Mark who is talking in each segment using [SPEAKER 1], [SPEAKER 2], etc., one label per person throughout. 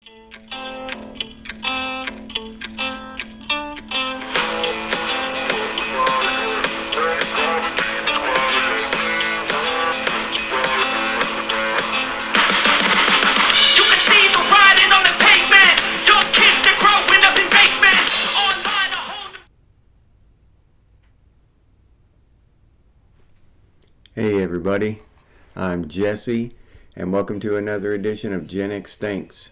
[SPEAKER 1] Hey everybody, I'm Jesse, and welcome to another edition of Gen X Thinks.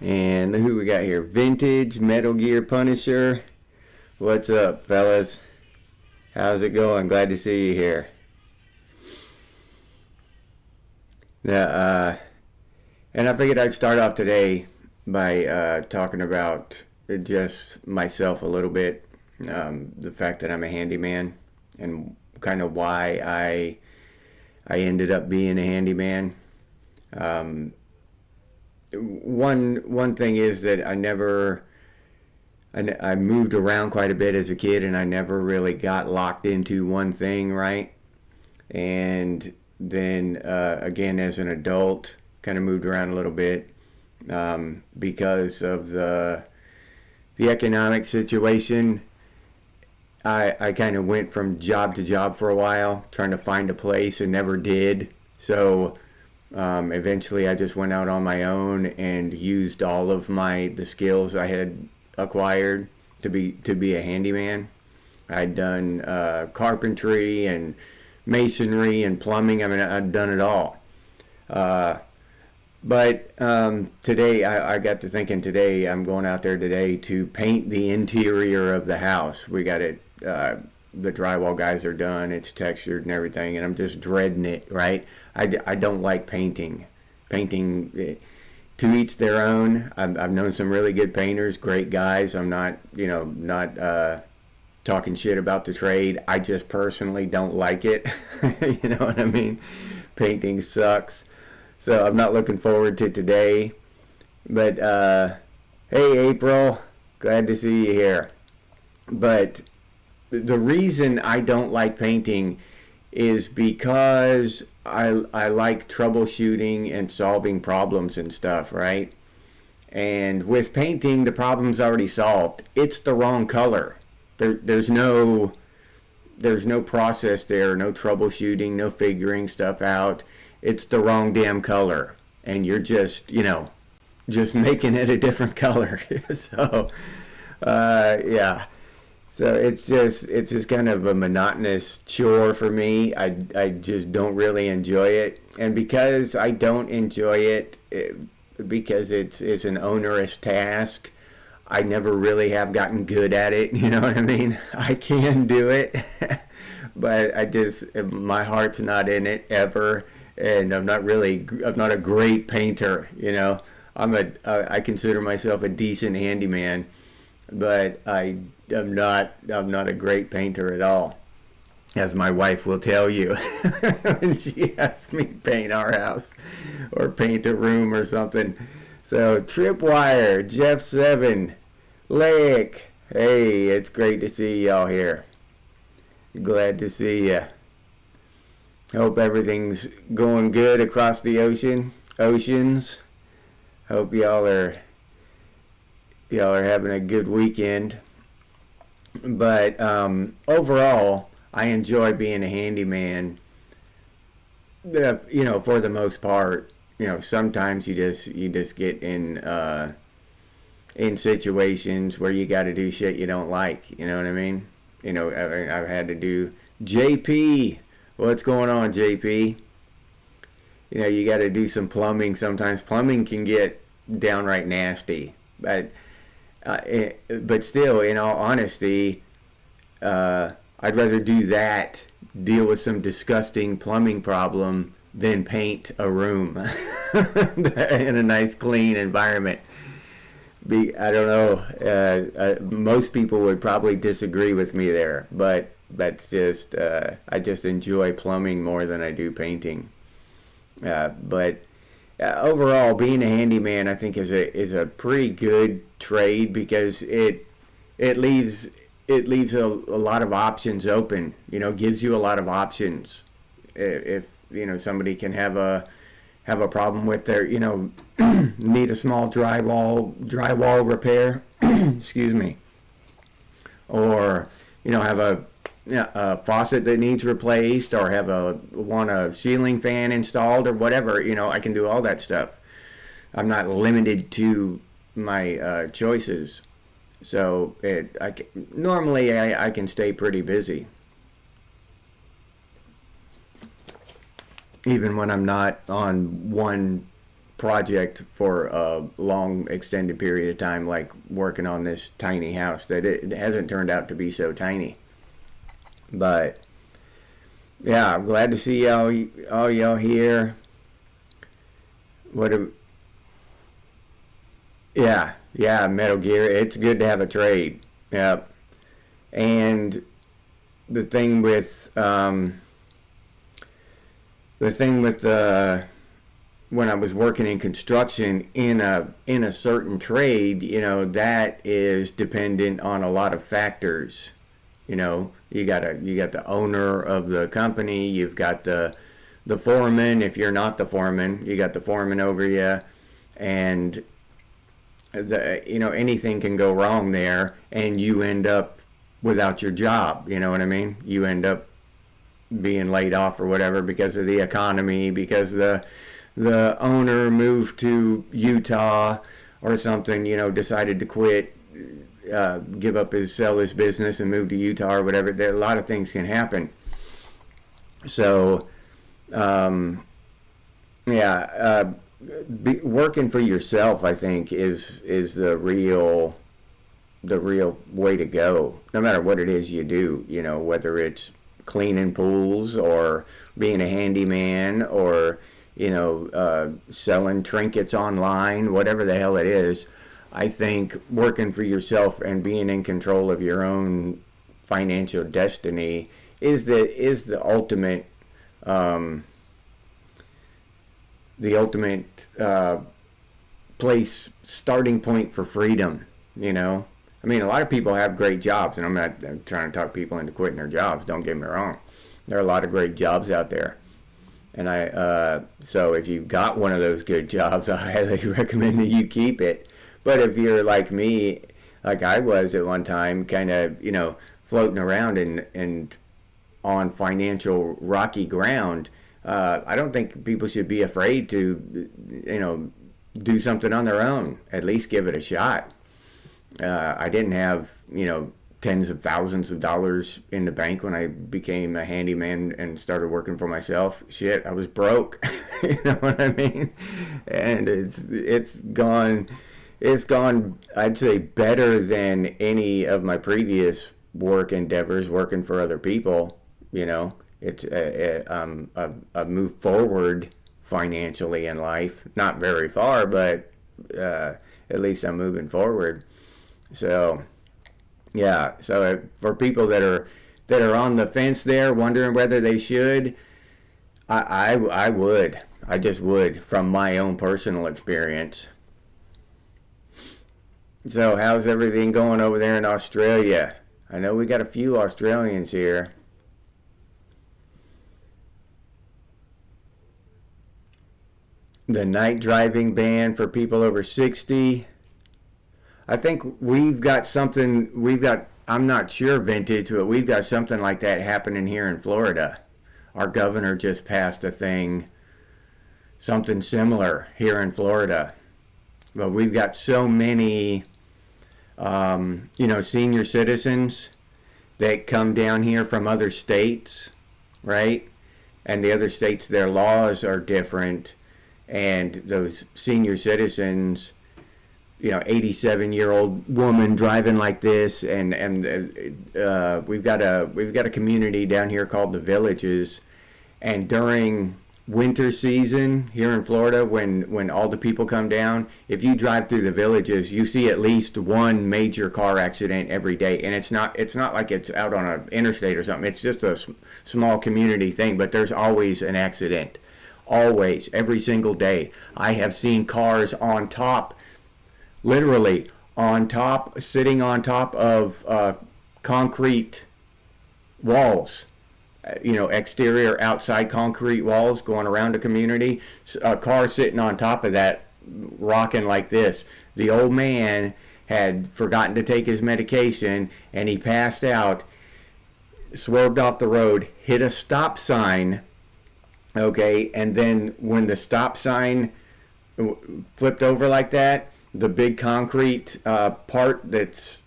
[SPEAKER 1] And who we got here? Vintage Metal Gear Punisher. What's up, fellas? How's it going? Glad to see you here. Now, and I figured I'd start off today by talking about just myself a little bit, the fact that I'm a handyman, and kind of why I ended up being a handyman. One thing is that I moved around quite a bit as a kid, and I never really got locked into one thing, right? And then again as an adult, kind of moved around a little bit because of the economic situation. I kind of went from job to job for a while, trying to find a place, and never did. So eventually I just went out on my own and used all of the skills I had acquired to be a handyman. I'd done carpentry and masonry and plumbing. I mean, I'd done it all. But today, I got to thinking today, I'm going out there today to paint the interior of the house. We got it, the drywall guys are done, it's textured and everything, and I'm just dreading it, right? I don't like painting. Painting, to each their own. I've known some really good painters, great guys. I'm not talking shit about the trade. I just personally don't like it. You know what I mean? Painting sucks. So I'm not looking forward to today. But, hey April, glad to see you here. But the reason I don't like painting is because I like troubleshooting and solving problems and stuff, right? And with painting, the problem's already solved. It's the wrong color. There's no process there, no troubleshooting, no figuring stuff out. It's the wrong damn color, and you're just making it a different color. So, yeah. So it's just kind of a monotonous chore for me. I just don't really enjoy it, and because I don't enjoy it, because it's an onerous task, I never really have gotten good at it. You know what I mean? I can do it, but my heart's not in it ever. And I'm not a great painter, you know. I consider myself a decent handyman, but I'm not a great painter at all, as my wife will tell you when she asks me to paint our house or paint a room or something. So Tripwire, Jeff 7, Lake, hey, it's great to see y'all here. Glad to see ya. Hope everything's going good across the oceans. Hope y'all are having a good weekend. But overall, I enjoy being a handyman. You know, for the most part. You know, sometimes you just get in situations where you got to do shit you don't like. You know what I mean? You know, I've had to do JP. What's going on, JP? You know, you got to do some plumbing sometimes. Plumbing can get downright nasty. But still, in all honesty, I'd rather do that, deal with some disgusting plumbing problem, than paint a room in a nice, clean environment. I don't know. Most people would probably disagree with me there, but that's just I just enjoy plumbing more than I do painting. But overall, being a handyman, I think is a pretty good trade, because it leaves a lot of options open. You know, gives you a lot of options. If you know, somebody can have have a problem with their, need a small drywall repair, excuse me, or, have a faucet that needs replaced, or want a ceiling fan installed, or whatever, I can do all that stuff. I'm not limited to my choices. So normally I can stay pretty busy, even when I'm not on one project for a long extended period of time, like working on this tiny house that it hasn't turned out to be so tiny. But yeah, I'm glad to see all y'all here. Yeah, Metal Gear. It's good to have a trade. Yep. And the thing with when I was working in construction in a certain trade, that is dependent on a lot of factors. You got the owner of the company, you've got the foreman. If you're not the foreman, you got the foreman over you, and anything can go wrong there, and you end up without your job. You know what I mean? You end up being laid off or whatever because of the economy, because the owner moved to Utah or something, decided to quit, sell his business and move to Utah or whatever. A lot of things can happen. So, working for yourself, I think, is the real way to go. No matter what it is you do, whether it's cleaning pools or being a handyman or selling trinkets online, whatever the hell it is. I think working for yourself and being in control of your own financial destiny is the ultimate starting point for freedom. I mean, a lot of people have great jobs, and I'm trying to talk people into quitting their jobs. Don't get me wrong. There are a lot of great jobs out there. And so if you've got one of those good jobs, I highly recommend that you keep it. But if you're like me, like I was at one time, kind of, floating around and on financial rocky ground, I don't think people should be afraid to, do something on their own. At least give it a shot. I didn't have, tens of thousands of dollars in the bank when I became a handyman and started working for myself. Shit, I was broke. You know what I mean? And it's gone, I'd say, better than any of my previous work endeavors working for other people. I've moved forward financially in life. Not very far, but at least I'm moving forward. So yeah, so for people that are on the fence there, wondering whether they should, I just would, from my own personal experience. So how's everything going over there in Australia? I know we got a few Australians here. The night driving ban for people over 60. I think I'm not sure vintage, but we've got something like that happening here in Florida. Our governor just passed something similar here in Florida. But we've got so many, senior citizens that come down here from other states, right? And the other states, their laws are different. And those senior citizens, 87-year-old woman driving like this, and we've got a community down here called the Villages, and during winter season here in Florida, when all the people come down, if you drive through the Villages, you see at least one major car accident every day, and it's not like it's out on an interstate or something. It's just a small community thing, but there's always an accident, always, every single day. I have seen cars on top. Literally sitting on top of concrete walls exterior, outside concrete walls going around a community. A car sitting on top of that, rocking like this. The old man had forgotten to take his medication, and he passed out, swerved off the road, hit a stop sign. Okay, and then when the stop sign flipped over like that, the big concrete part that's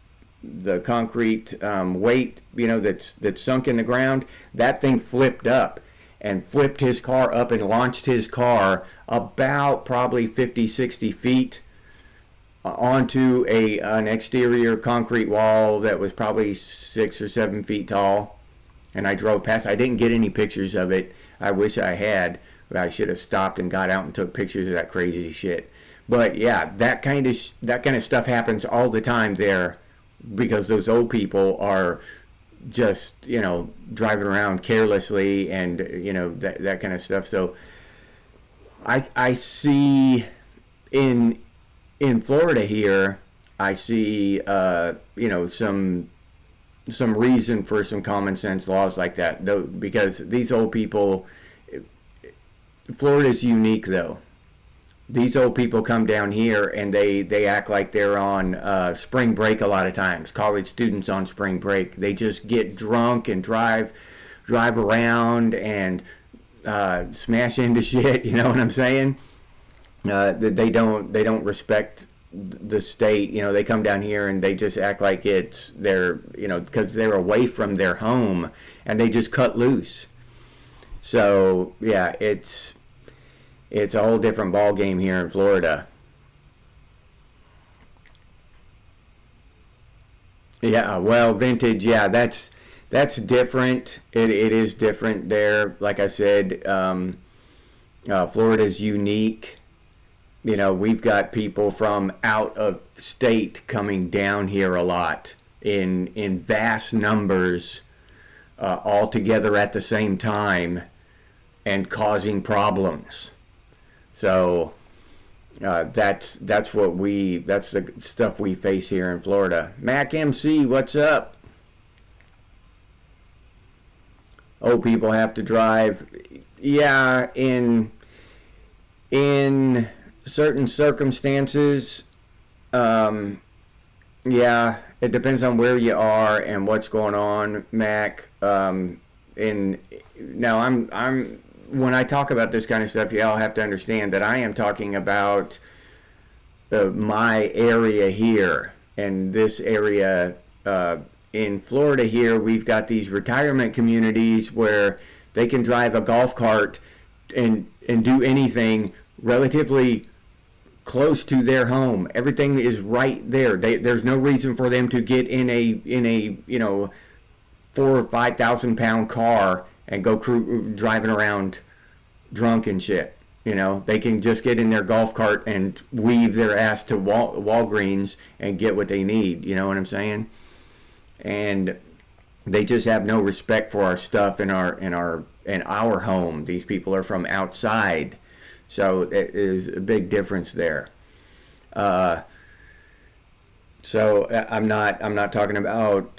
[SPEAKER 1] the concrete weight, that's sunk in the ground, that thing flipped up and flipped his car up and launched his car about probably 50, 60 feet onto an exterior concrete wall that was probably 6 or 7 feet tall. And I drove past. I didn't get any pictures of it. I wish I had. I should have stopped and got out and took pictures of that crazy shit. But yeah, that kind of stuff happens all the time there, because those old people are just driving around carelessly, and that kind of stuff. So I see in Florida here, I see some reason for some common sense laws like that, though, because these old people, Florida's unique though. These old people come down here and they act like they're on spring break a lot of times. College students on spring break. They just get drunk and drive around and smash into shit. You know what I'm saying? They don't respect the state. They come down here and they just act like it's their, because they're away from their home, and they just cut loose. So yeah, it's a whole different ball game here in Florida. Yeah, well, vintage, yeah, that's different. It is different there. Like I said, Florida's unique. We've got people from out of state coming down here a lot in vast numbers, all together at the same time, and causing problems. So that's the stuff we face here in Florida. Mac MC, what's up? Old people have to drive. Yeah, in certain circumstances, yeah, it depends on where you are and what's going on, Mac. Now I'm when I talk about this kind of stuff, y'all have to understand that I am talking about my area here. And this area in Florida here, we've got these retirement communities where they can drive a golf cart and do anything relatively close to their home. Everything is right there. There's no reason for them to get in a 4,000 or 5,000 pound car and go driving around drunk and shit. They can just get in their golf cart and weave their ass to Walgreens and get what they need. You know what I'm saying? And they just have no respect for our stuff in our home. These people are from outside, so it is a big difference there. So I'm not talking about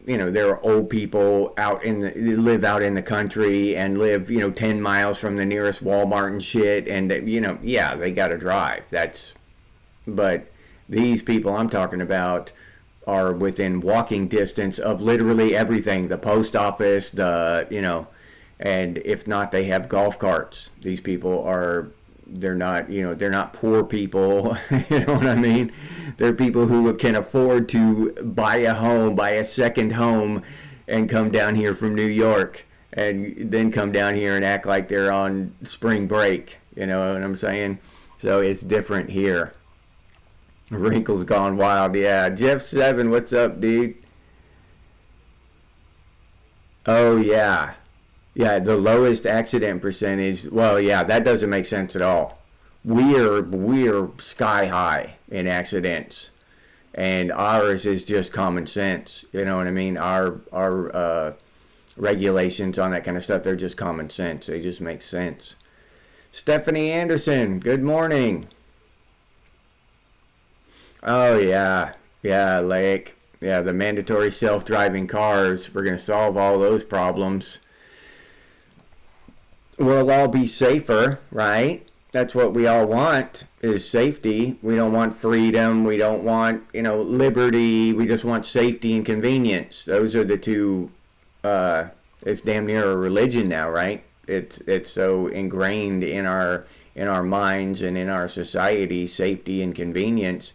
[SPEAKER 1] there are old people live out in the country and live 10 miles from the nearest Walmart and shit, and yeah, they got to drive. But these people I'm talking about are within walking distance of literally everything, the post office, and if not, they have golf carts. These people they're not poor people. You know what I mean? They're people who can afford to buy a second home, and come down here from New York, and then come down here and act like they're on spring break. You know what I'm saying? So it's different here. Wrinkles gone wild. Yeah, Jeff 7, what's up, dude? Oh yeah. Yeah, the lowest accident percentage. Well, yeah, that doesn't make sense at all. We're sky high in accidents, and ours is just common sense. You know what I mean? Our regulations on that kind of stuff, they're just common sense. They just make sense. Stephanie Anderson, good morning. Oh yeah, Lake. Yeah, the mandatory self-driving cars. We're gonna solve all those problems. we'll all be safer, right? That's what we all want, is safety. We don't want freedom. We don't want, liberty. We just want safety and convenience. Those are the two. It's damn near a religion now, right? It's so ingrained in our minds and in our society, safety and convenience.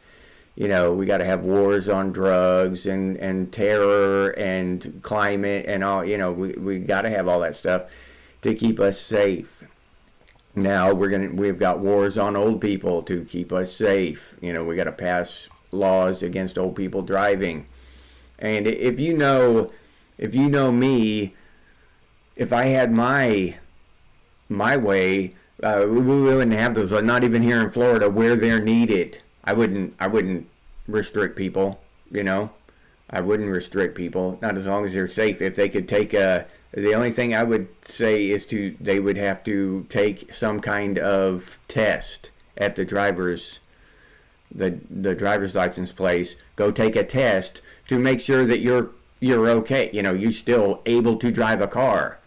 [SPEAKER 1] We got to have wars on drugs and terror and climate and all. We got to have all that stuff to keep us safe. Now we've got wars on old people to keep us safe. We got to pass laws against old people driving. And if you know me, if I had my way, we wouldn't have those. Not even here in Florida where they're needed. I wouldn't restrict people. I wouldn't restrict people. Not as long as they're safe. If they could take the only thing I would say is they would have to take some kind of test at the driver's license place. Go take a test to make sure that you're okay. You're still able to drive a car.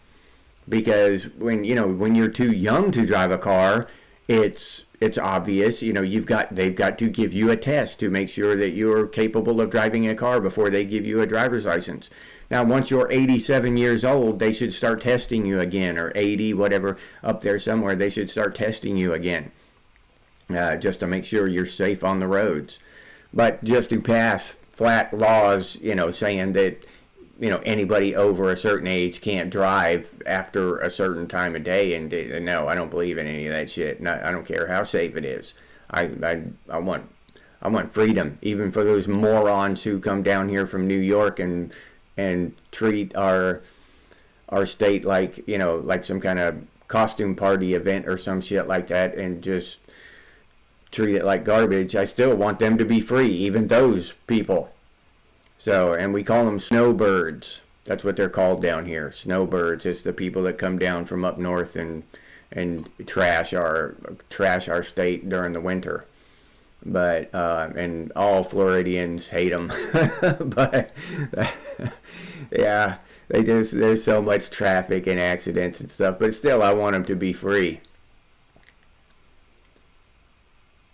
[SPEAKER 1] Because when you're too young to drive a car, it's obvious. They've got to give you a test to make sure that you're capable of driving a car before they give you a driver's license. Now, once you're 87 years old, they should start testing you again, or 80, whatever, up there somewhere. They should start testing you again, just to make sure you're safe on the roads. But just to pass flat laws, saying that, anybody over a certain age can't drive after a certain time of day, and no, I don't believe in any of that shit. I don't care how safe it is. I want freedom, even for those morons who come down here from New York and treat our state like like some kind of costume party event or some shit like that, and just treat it like garbage. I still want them to be free, even those people. So, and we call them snowbirds. That's what they're called down here, snowbirds. It's the people that come down from up north and trash our state during the winter. But and all Floridians hate them. But yeah, there's so much traffic and accidents and stuff. But still, I want them to be free.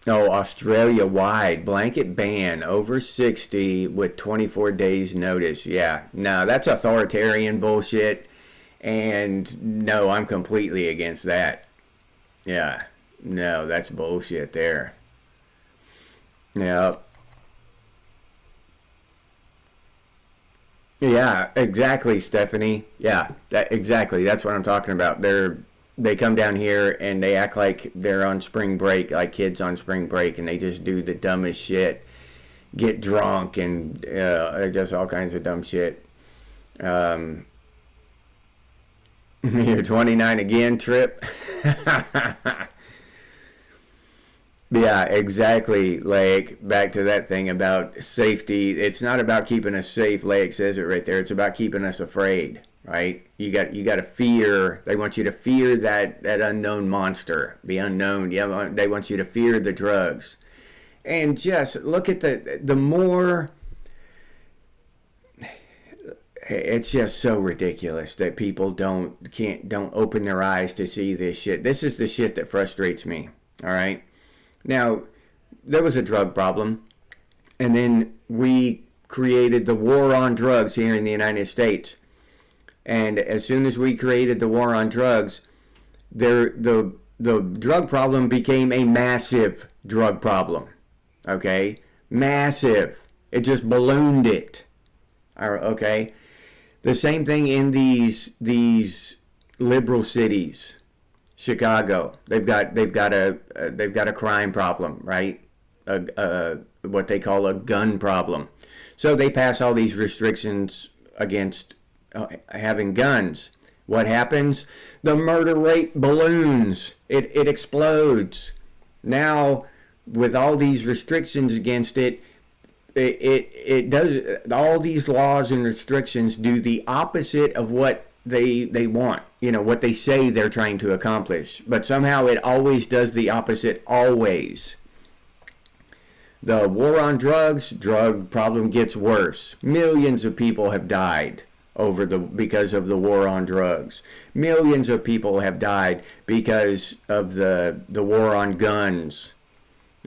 [SPEAKER 1] Oh, Australia-wide blanket ban over 60 with 24 days notice. Yeah, no, that's authoritarian bullshit. And no, I'm completely against that. Yeah, no, that's bullshit there. Yeah. Yeah, exactly, Stephanie. Yeah, exactly. That's what I'm talking about. They come down here and they act like they're on spring break, like kids on spring break, and they just do the dumbest shit, get drunk, and just all kinds of dumb shit. You're 29 again, Trip? Yeah, exactly. Like, back to that thing about safety. It's not about keeping us safe, like it says it right there. It's about keeping us afraid, right? You got to fear. They want you to fear that unknown monster, the unknown. Yeah, they want you to fear the drugs. And just look at the more. It's just so ridiculous that people don't open their eyes to see this shit. This is the shit that frustrates me. All right. Now, there was a drug problem, and then we created the war on drugs here in the United States. And as soon as we created the war on drugs, the drug problem became a massive drug problem. Okay? Massive. It just ballooned it. Okay? The same thing in these liberal cities. Chicago, they've got a crime problem, right? What they call a gun problem. So they pass all these restrictions against having guns. What happens? The murder rate balloons. It explodes. Now, with all these restrictions against it does, all these laws and restrictions do the opposite of what they want, what they say they're trying to accomplish. But somehow it always does the opposite, always. The war on drugs, drug problem gets worse. Millions of people have died because of the war on drugs. Millions of people have died because of the war on guns.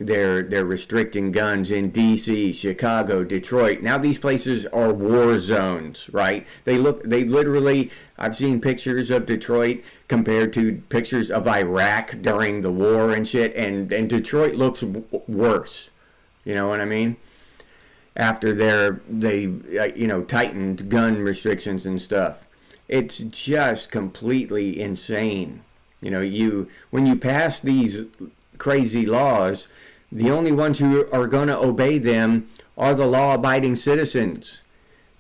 [SPEAKER 1] They're restricting guns in D.C., Chicago, Detroit. Now these places are war zones, right? They literally, I've seen pictures of Detroit compared to pictures of Iraq during the war and shit, and Detroit looks worse. You know what I mean? After they tightened gun restrictions and stuff. It's just completely insane. When you pass these crazy laws, the only ones who are going to obey them are the law-abiding citizens.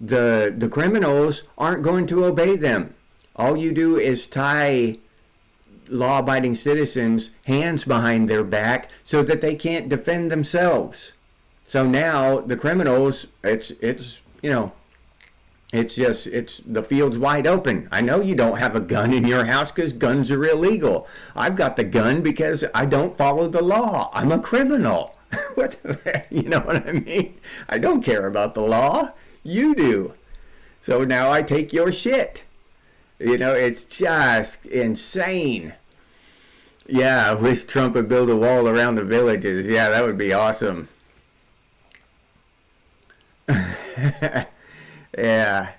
[SPEAKER 1] The criminals aren't going to obey them. All you do is tie law-abiding citizens' hands behind their back so that they can't defend themselves. So now the criminals, it's the field's wide open. I know you don't have a gun in your house because guns are illegal. I've got the gun because I don't follow the law. I'm a criminal. You know what I mean? I don't care about the law. You do. So now I take your shit. It's just insane. Yeah, I wish Trump would build a wall around the villages. Yeah, that would be awesome. Yeah.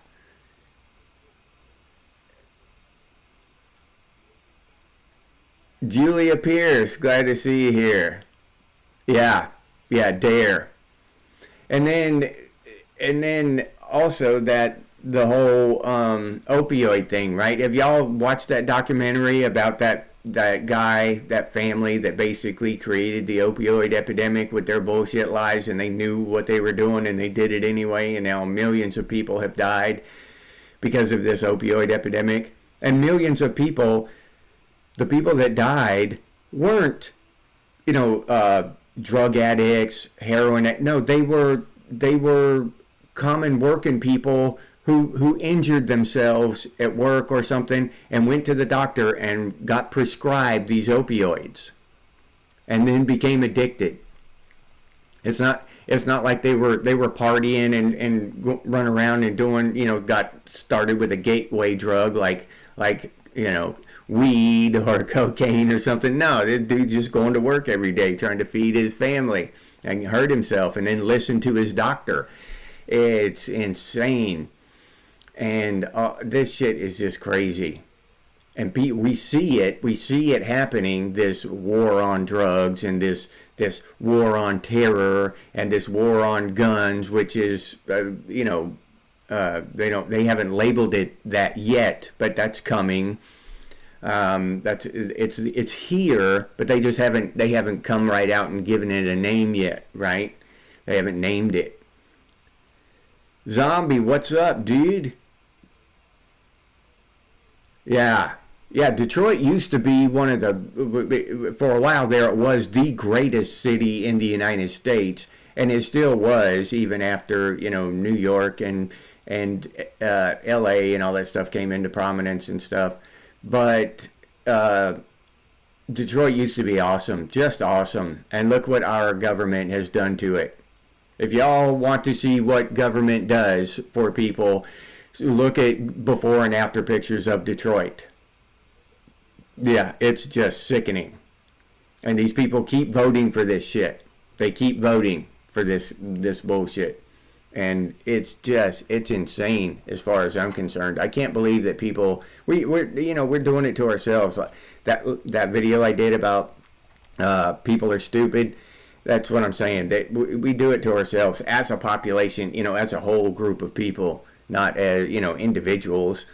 [SPEAKER 1] Julia Pierce, glad to see you here. Yeah, dare. And then also that the whole opioid thing, right? Have y'all watched that documentary about that guy, that family that basically created the opioid epidemic with their bullshit lies, and they knew what they were doing and they did it anyway, and now millions of people have died because of this opioid epidemic. And millions of people, the people that died weren't, drug addicts, heroin. No, they were common working people who injured themselves at work or something and went to the doctor and got prescribed these opioids and then became addicted. It's not like they were partying and run around and doing, got started with a gateway drug like weed or cocaine or something. No, this dude's just going to work every day trying to feed his family and hurt himself and then listen to his doctor. It's insane. And this shit is just crazy. And we see it happening, this war on drugs and this war on terror and this war on guns, which is, they haven't labeled it that yet, but that's coming. It's here, but they haven't come right out and given it a name yet, right? They haven't named it. Zombie, what's up, dude? Yeah, Detroit used to be for a while there, it was the greatest city in the United States, and it still was, even after, New York and LA and all that stuff came into prominence and stuff. But Detroit used to be awesome, just awesome. And look what our government has done to it. If y'all want to see what government does for people, look at before and after pictures of Detroit. Yeah, it's just sickening. And these people keep voting for this shit. They keep voting for this bullshit. And it's insane as far as I'm concerned. I can't believe that people, we're doing it to ourselves. Like that video I did about people are stupid. That's what I'm saying. That we do it to ourselves as a population, as a whole group of people, not as, individuals.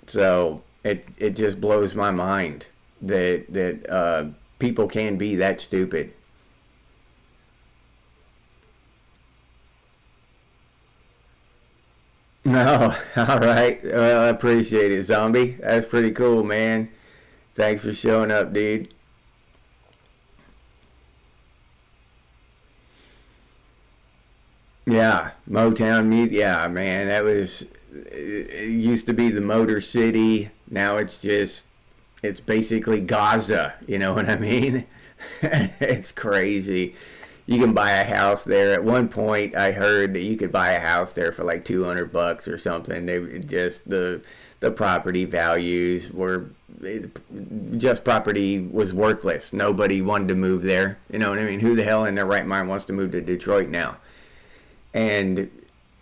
[SPEAKER 1] So it just blows my mind that people can be that stupid. No, all right. Well, I appreciate it, Zombie. That's pretty cool, man. Thanks for showing up, dude. Yeah, Motown music. Yeah, man, it used to be the Motor City. Now it's basically Gaza. You know what I mean? It's crazy. you can buy a house there. At one point, I heard that you could buy a house there for like $200 or something. They just the property values were just property was worthless. Nobody wanted to move there. You know what I mean? Who the hell in their right mind wants to move to Detroit now? And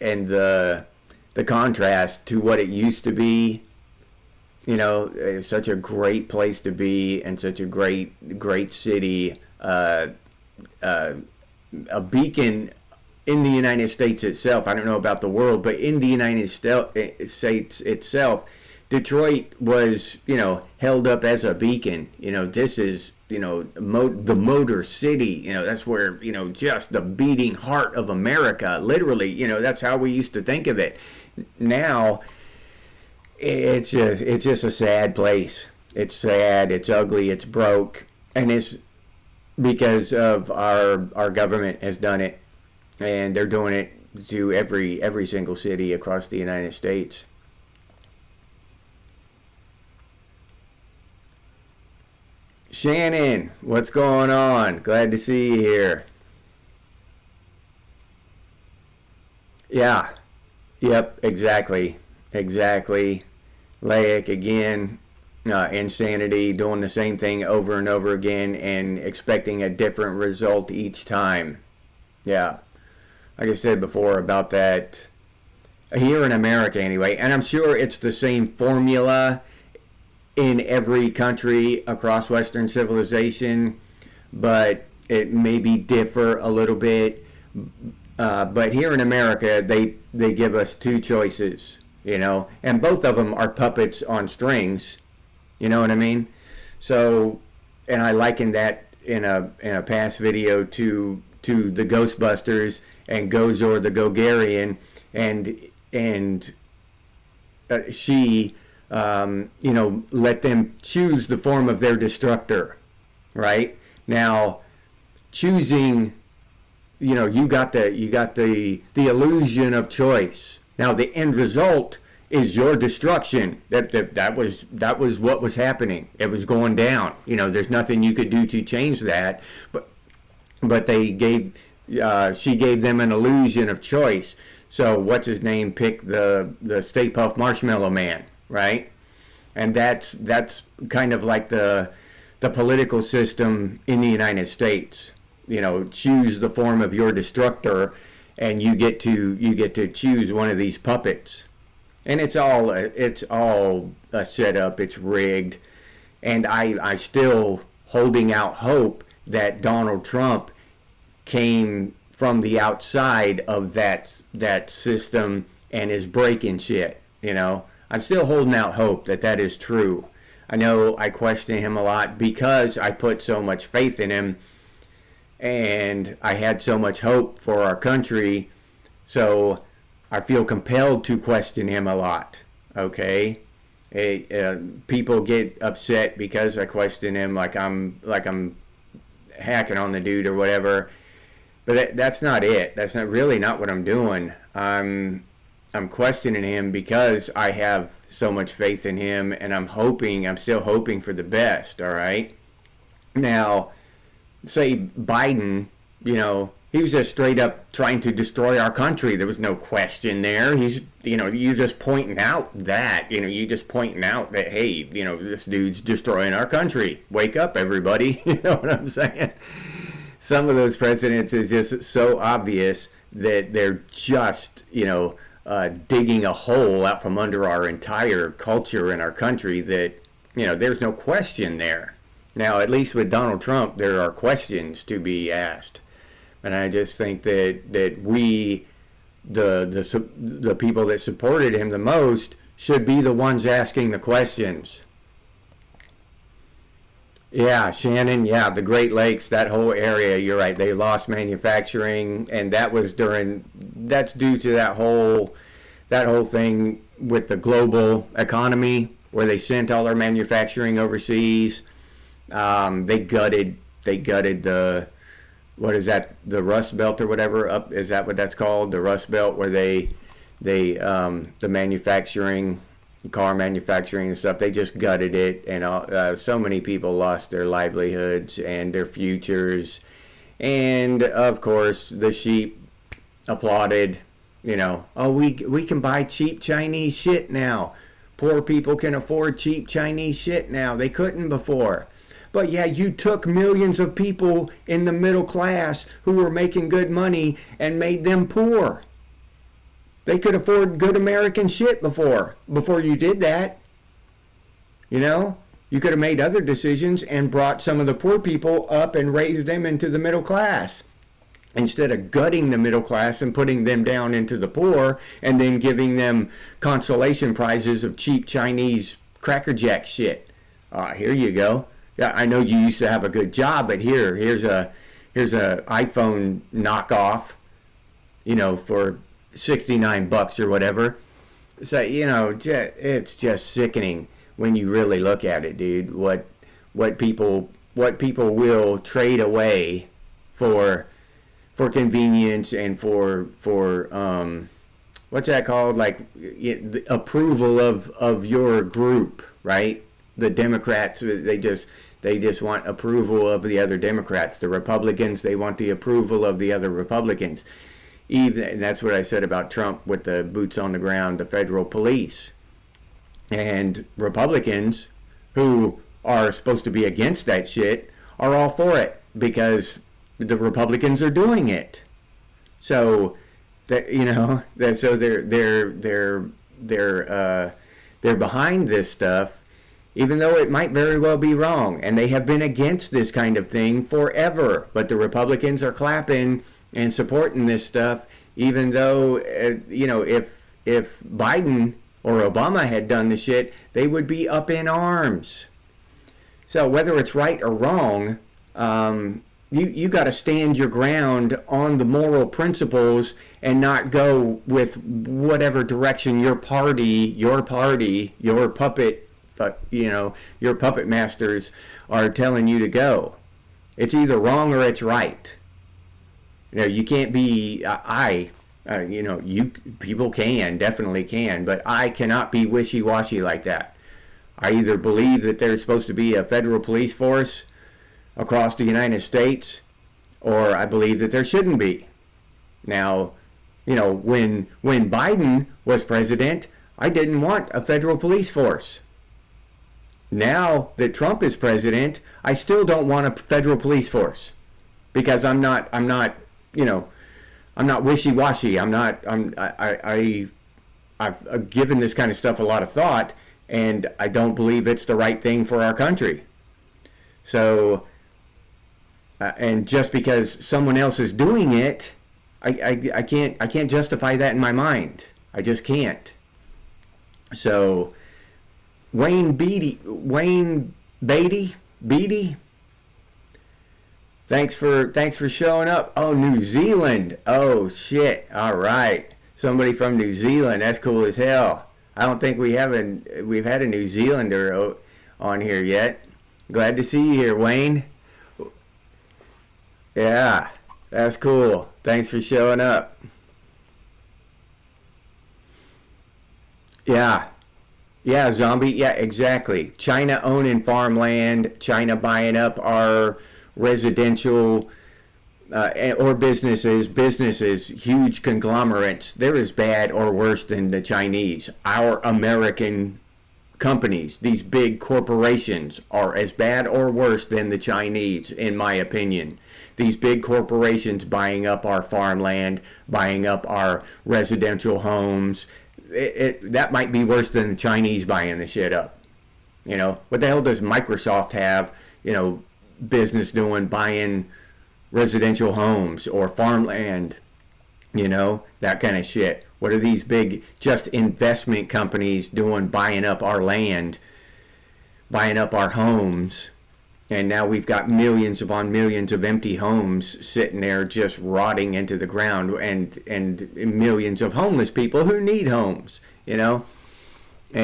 [SPEAKER 1] the contrast to what it used to be, you know, it's such a great place to be and such a great city, a beacon in the United States itself. I don't know about the world, but in the United States itself, Detroit was, you know, held up as a beacon. You know, this is, you know, the Motor City. You know, that's where, you know, just the beating heart of America. Literally, you know, that's how we used to think of it. Now, it's just a sad place. It's sad. It's ugly. It's broke, and it's because of our government has done it, and they're doing it to every single city across the United States. Shannon, what's going on? Glad to see you here. Yeah. Yep, exactly. Laic again, insanity, doing the same thing over and over again and expecting a different result each time. Yeah. Like I said before about that, here in America anyway, and I'm sure it's the same formula in every country across Western civilization, but it maybe differ a little bit. But here in America, they give us two choices, you know, and both of them are puppets on strings, you know what I mean? So, and I likened that in a past video to the Ghostbusters and Gozor the Gogarian, and she, you know, let them choose the form of their destructor, right? Now, choosing, you know, you got the illusion of choice. Now the end result is your destruction. That was what was happening. It was going down. You know, there's nothing you could do to change that. But they gave she gave them an illusion of choice. So what's his name picked the Stay Puft Marshmallow Man, right? And that's kind of like the political system in the United States. You know, choose the form of your destructor, and you get to choose one of these puppets, and it's all a setup. It's rigged, and I still holding out hope that Donald Trump came from the outside of that system and is breaking shit. You know, I'm still holding out hope that is true. I know I question him a lot because I put so much faith in him. And I had so much hope for our country, so I feel compelled to question him a lot. Okay, people get upset because I question him, like I'm hacking on the dude or whatever. But that's not it. That's not what I'm doing. I'm questioning him because I have so much faith in him, and I'm still hoping for the best. All right, now. Say Biden, you know, he was just straight up trying to destroy our country. There was no question there. He's, you know, you're just pointing out that, you know, hey, you know, this dude's destroying our country. Wake up, everybody. You know what I'm saying? Some of those presidents is just so obvious that they're just, you know, digging a hole out from under our entire culture and our country that, you know, there's no question there. Now, at least with Donald Trump, there are questions to be asked, and I just think that we, the people that supported him the most, should be the ones asking the questions. Yeah, Shannon. Yeah, the Great Lakes, that whole area. You're right. They lost manufacturing, and that's due to that whole thing with the global economy, where they sent all their manufacturing overseas. They gutted the, what is that, the Rust Belt or whatever, up, is that what that's called, the Rust Belt, where the manufacturing, car manufacturing and stuff, they just gutted it, and so many people lost their livelihoods and their futures, And of course, the sheep applauded. Oh, we can buy cheap Chinese shit now. Poor people can afford cheap Chinese shit now. They couldn't before. But yeah, you took millions of people in the middle class who were making good money and made them poor. They could afford good American shit before you did that. You could have made other decisions and brought some of the poor people up and raised them into the middle class, instead of gutting the middle class and putting them down into the poor and then giving them consolation prizes of cheap Chinese Cracker Jack shit. Here you go. Yeah, I know you used to have a good job, but here's a iPhone knockoff, for $69 or whatever. So it's just sickening when you really look at it, dude. What people will trade away for convenience and for what's that called? Like the approval of your group, right? The Democrats, they just want approval of the other Democrats. The Republicans, they want the approval of the other Republicans. And that's what I said about Trump with the boots on the ground, the federal police. And Republicans, who are supposed to be against that shit, are all for it because the Republicans are doing it. So that so they're behind this stuff, even though it might very well be wrong, and they have been against this kind of thing forever. But the Republicans are clapping and supporting this stuff, even though if Biden or Obama had done the shit, they would be up in arms. So whether it's right or wrong, you got to stand your ground on the moral principles and not go with whatever direction your puppet, your puppet masters are telling you to go. It's either wrong or it's right. You can't be, people definitely can, but I cannot be wishy-washy like that. I either believe that there's supposed to be a federal police force across the United States, or I believe that there shouldn't be. Now, when Biden was president, I didn't want a federal police force. Now that Trump is president, I still don't want a federal police force because I'm not wishy-washy. I've given this kind of stuff a lot of thought, and I don't believe it's the right thing for our country. So, and just because someone else is doing it, I can't justify that in my mind. I just can't. So, Wayne Beatty, thanks for showing up. Oh, New Zealand. Oh shit. All right, somebody from New Zealand. That's cool as hell. I don't think we've had a New Zealander on here yet. Glad to see you here, Wayne. Yeah, that's cool. Thanks for showing up. Yeah, zombie. Yeah, exactly. China owning farmland, China buying up our residential or businesses, huge conglomerates. They're as bad or worse than the Chinese. Our American companies, these big corporations, are as bad or worse than the Chinese, in my opinion. These big corporations buying up our farmland, buying up our residential homes, that might be worse than the Chinese buying the shit up. What the hell does Microsoft have, business doing, buying residential homes or farmland, that kind of shit? What are these big just investment companies doing, buying up our land, buying up our homes? And now we've got millions upon millions of empty homes sitting there just rotting into the ground, and millions of homeless people who need homes, And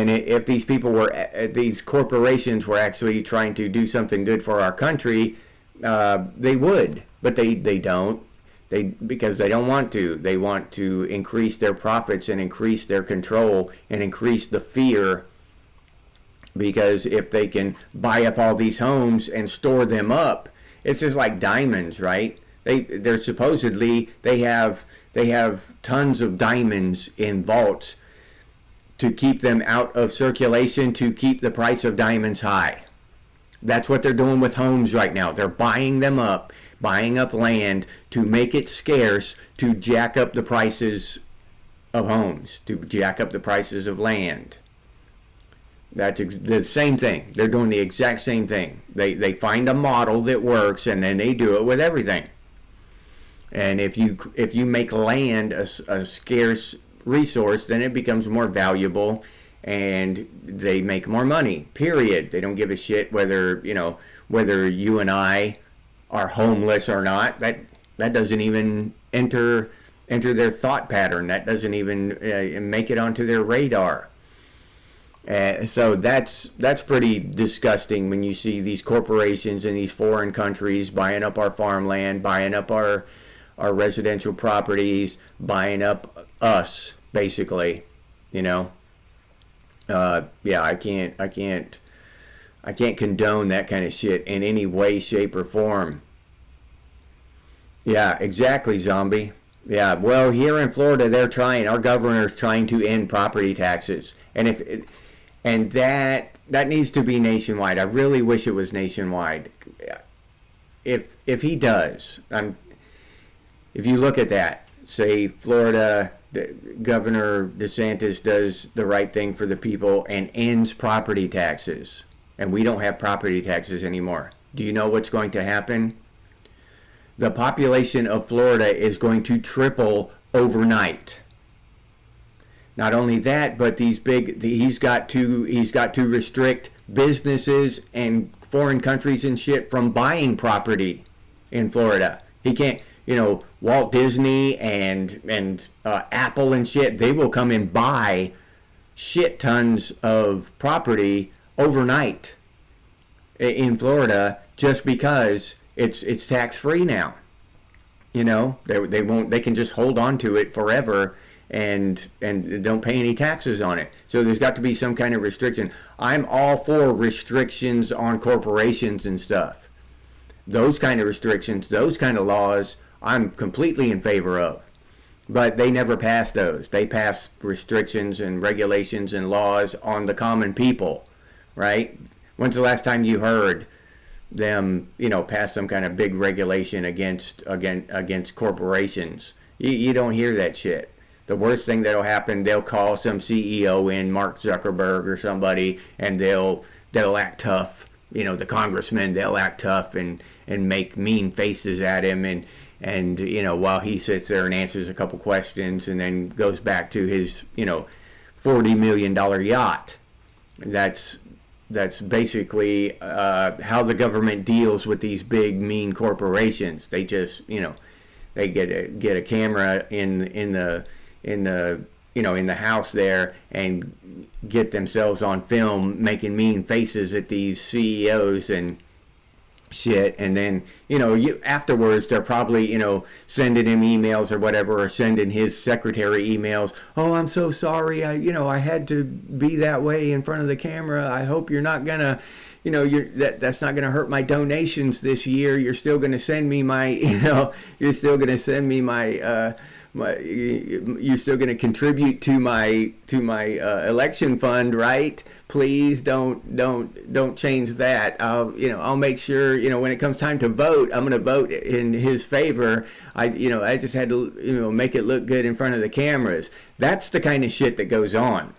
[SPEAKER 1] if these corporations were actually trying to do something good for our country, they would, but they don't. Because they don't want to. They want to increase their profits and increase their control and increase the fear. Because if they can buy up all these homes and store them up, it's just like diamonds, right? They're supposedly they have tons of diamonds in vaults to keep them out of circulation, to keep the price of diamonds high. That's what they're doing with homes right now. They're buying them up, buying up land to make it scarce, to jack up the prices of homes, to jack up the prices of land. That's the same thing. They're doing the exact same thing. They find a model that works, and then they do it with everything. And if you make land a scarce resource, then it becomes more valuable, and they make more money. Period. They don't give a shit whether you and I are homeless or not. That doesn't even enter their thought pattern. That doesn't even make it onto their radar. So that's pretty disgusting when you see these corporations in these foreign countries buying up our farmland, buying up our residential properties, buying up us, basically. Yeah, I can't condone that kind of shit in any way, shape, or form. Yeah, exactly, zombie. Yeah, well, here in Florida, our governor's trying to end property taxes, and that needs to be nationwide. I really wish it was nationwide. If he does, if you look at that, say Florida Governor DeSantis does the right thing for the people and ends property taxes, and we don't have property taxes anymore. Do you know what's going to happen? The population of Florida is going to triple overnight. Not only that, but he's got to restrict businesses and foreign countries and shit from buying property in Florida. He can't, Walt Disney and Apple and shit, they will come and buy shit tons of property overnight in Florida just because it's tax free now. They can just hold on to it forever and don't pay any taxes on it. So there's got to be some kind of restriction. I'm all for restrictions on corporations and stuff. Those kind of restrictions, those kind of laws, I'm completely in favor of. But they never pass those. They pass restrictions and regulations and laws on the common people, right? When's the last time you heard them, pass some kind of big regulation against corporations? You don't hear that shit. The worst thing that'll happen, they'll call some CEO in, Mark Zuckerberg or somebody, and they'll act tough. The congressmen, they'll act tough and make mean faces at him, and while he sits there and answers a couple questions and then goes back to his $40 million yacht. That's basically how the government deals with these big mean corporations. They just they get a camera in the house there and get themselves on film making mean faces at these CEOs and shit, and then afterwards they're probably sending him emails or whatever, or sending his secretary emails. Oh, I'm so sorry, I had to be that way in front of the camera. I hope you're not gonna that's not gonna hurt my donations this year. You're still gonna send me my you're still gonna send me my you're still going to contribute to my election fund, right? Please don't change that. I'll make sure when it comes time to vote, I'm going to vote in his favor. I just had to make it look good in front of the cameras. That's the kind of shit that goes on.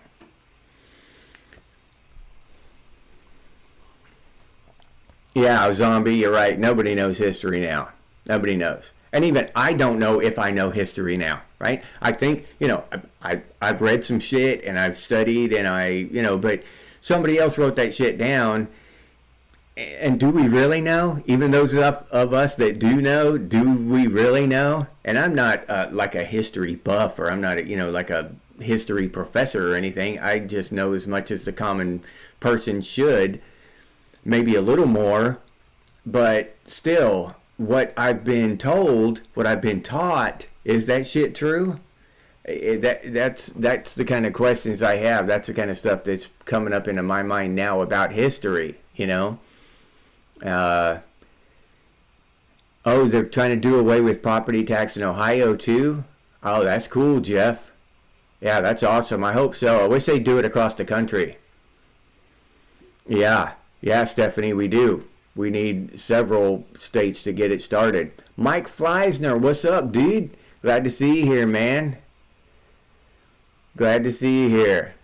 [SPEAKER 1] Yeah, zombie, you're right. Nobody knows history now. Nobody knows. And even I don't know if I know history now, right? I think, I've read some shit and I've studied and but somebody else wrote that shit down. And do we really know? Even those of us that do know, do we really know? And I'm not like a history buff, or I'm not, like a history professor or anything. I just know as much as the common person should, maybe a little more, but still, what I've been told, what I've been taught, is that shit true? That's the kind of questions I have. That's the kind of stuff that's coming up into my mind now about history. Oh, they're trying to do away with property tax in Ohio too? Oh, that's cool, Jeff. Yeah, that's awesome. I hope so. I wish they'd do it across the country. Yeah, yeah, Stephanie, we do. We need several states to get it started. Mike Fleisner, what's up, dude? Glad to see you here, man. Glad to see you here.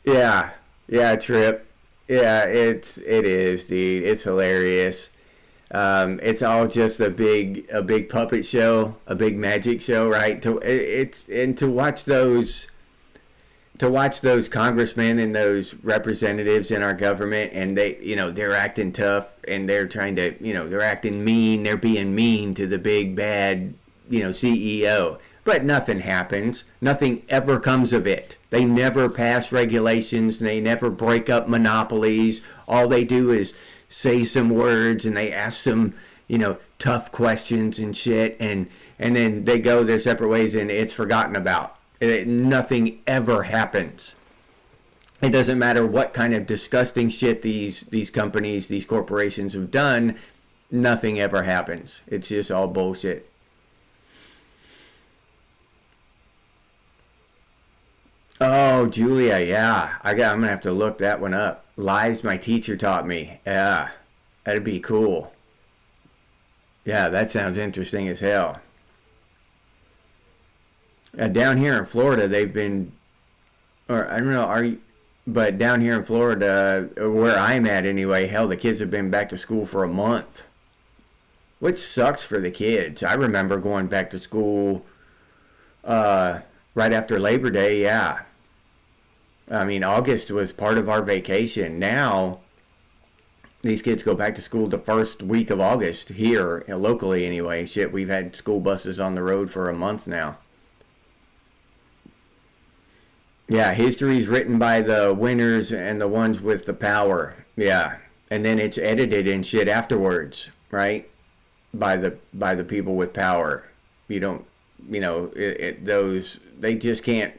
[SPEAKER 1] Yeah, yeah, Trip. Yeah, it is, dude. It's hilarious. It's all just a big puppet show, a big magic show, right? To watch those congressmen and those representatives in our government, and they're acting tough, and they're trying to, they're acting mean, they're being mean to the big bad, CEO. But nothing happens. Nothing ever comes of it. They never pass regulations. They never break up monopolies. All they do is say some words, and they ask some, tough questions and shit, and then they go their separate ways, and it's forgotten about. Nothing ever happens. It doesn't matter what kind of disgusting shit these companies, these corporations have done. Nothing ever happens. It's just all bullshit. Oh, Julia, yeah. I'm gonna have to look that one up. Lies my teacher taught me. Yeah, that'd be cool. Yeah, that sounds interesting as hell. Down here in Florida, they've been, or I don't know, but down here in Florida, where I'm at anyway, hell, the kids have been back to school for a month, which sucks for the kids. I remember going back to school right after Labor Day, yeah. I mean, August was part of our vacation. Now, these kids go back to school the first week of August here, locally anyway. Shit, we've had school buses on the road for a month now. Yeah, history's written by the winners and the ones with the power. Yeah, and then it's edited and shit afterwards, right? By the people with power. You don't, those, they just can't.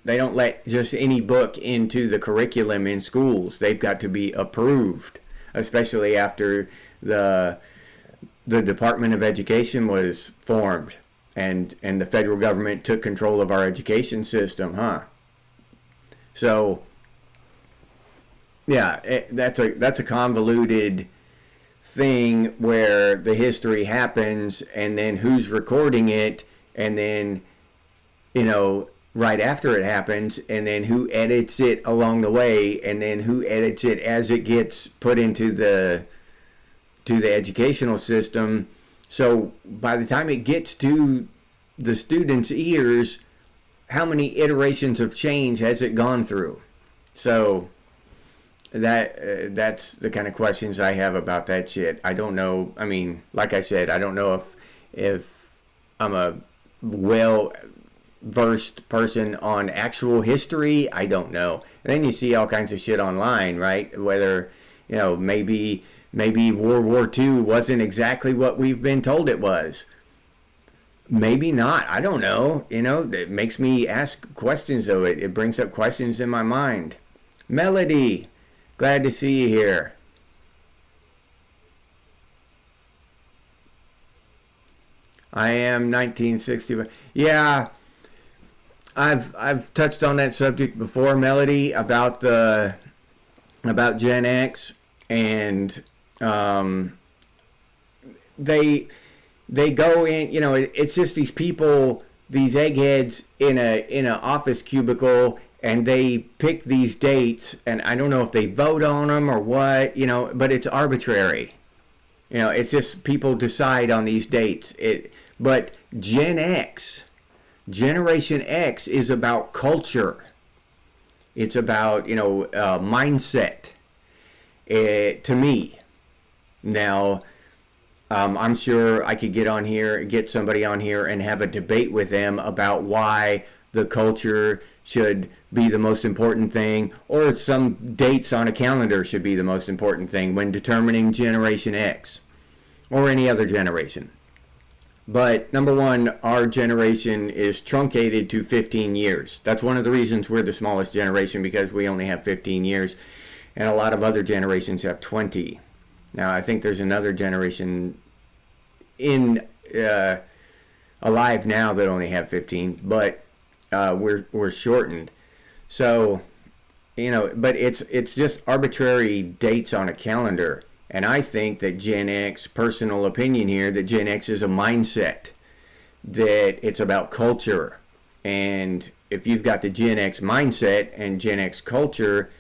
[SPEAKER 1] They don't let just any book into the curriculum in schools. They've got to be approved, especially after the Department of Education was formed, and the federal government took control of our education system, huh? So, yeah, that's a convoluted thing where the history happens, and then who's recording it, and then, right after it happens, and then who edits it along the way, and then who edits it as it gets put into the educational system. So by the time it gets to the students' ears, how many iterations of change has it gone through? So that's the kind of questions I have about that shit. I don't know. I mean, like I said, I don't know if I'm a well versed person on actual history. I don't know. And then you see all kinds of shit online, right? Whether, maybe World War II wasn't exactly what we've been told it was. Maybe not. I don't know. It makes me ask questions, though. It brings up questions in my mind. Melody, glad to see you here. I am 1960. Yeah, I've touched on that subject before, Melody, about Gen X, and they go in, it's just these people, these eggheads in a office cubicle, and they pick these dates, and I don't know if they vote on them or what, but it's arbitrary. It's just people decide on these dates. But Gen X, Generation X is about culture. It's about, mindset, to me. Now, I'm sure I could get somebody on here and have a debate with them about why the culture should be the most important thing, or some dates on a calendar should be the most important thing when determining Generation X or any other generation. But number one, our generation is truncated to 15 years. That's one of the reasons we're the smallest generation, because we only have 15 years, and a lot of other generations have 20. Now, I think there's another generation in alive now that only have 15, but we're shortened. So, but it's just arbitrary dates on a calendar. And I think that Gen X, personal opinion here, that Gen X is a mindset, that it's about culture. And if you've got the Gen X mindset and Gen X culture,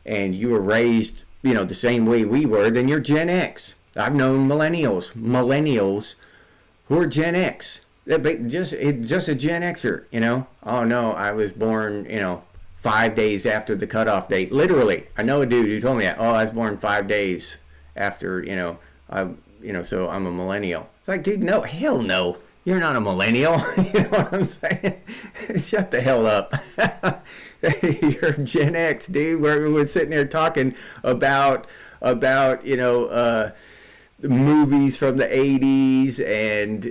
[SPEAKER 1] and you were raised, the same way we were, then you're Gen X. I've known millennials who are Gen X. Just a Gen Xer, Oh no, I was born, 5 days after the cutoff date. Literally, I know a dude who told me that. Oh, I was born 5 days after, so I'm a millennial. It's like, dude, no, hell no. You're not a millennial. You know what I'm saying? Shut the hell up. You're Gen X, dude. We're sitting there talking about movies from the 80s and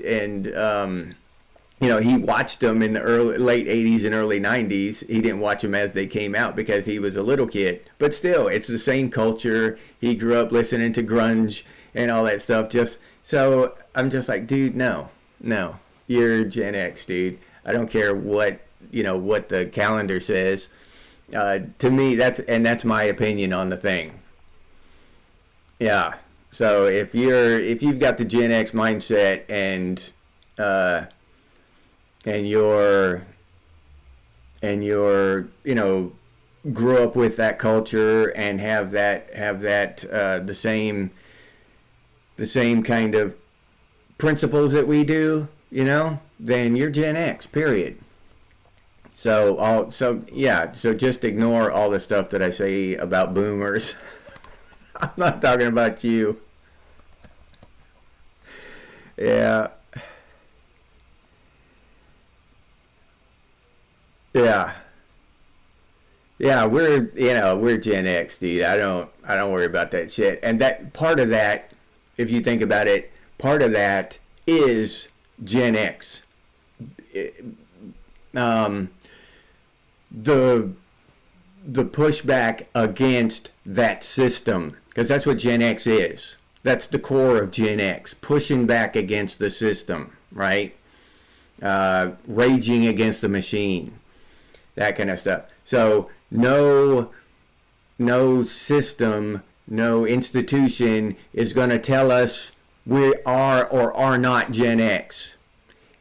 [SPEAKER 1] he watched them in the late 80s and early 90s. He didn't watch them as they came out because he was a little kid. But still, it's the same culture. He grew up listening to grunge and all that stuff. So I'm just like, dude, no, you're Gen X, dude. I don't care what the calendar says. To me, that's my opinion on the thing. Yeah. So if you've got the Gen X mindset and you're grew up with that culture and have that the same kind of principles that we do, then you're Gen X, period. So just ignore all the stuff that I say about boomers. I'm not talking about you. Yeah. Yeah, we're Gen X, dude. I don't worry about that shit. And that part of that, if you think about it, part of that is Gen X. The pushback against that system, because that's what Gen X is. That's the core of Gen X, pushing back against the system, right? Raging against the machine, that kind of stuff. So no system, no institution is going to tell us we are or are not Gen X.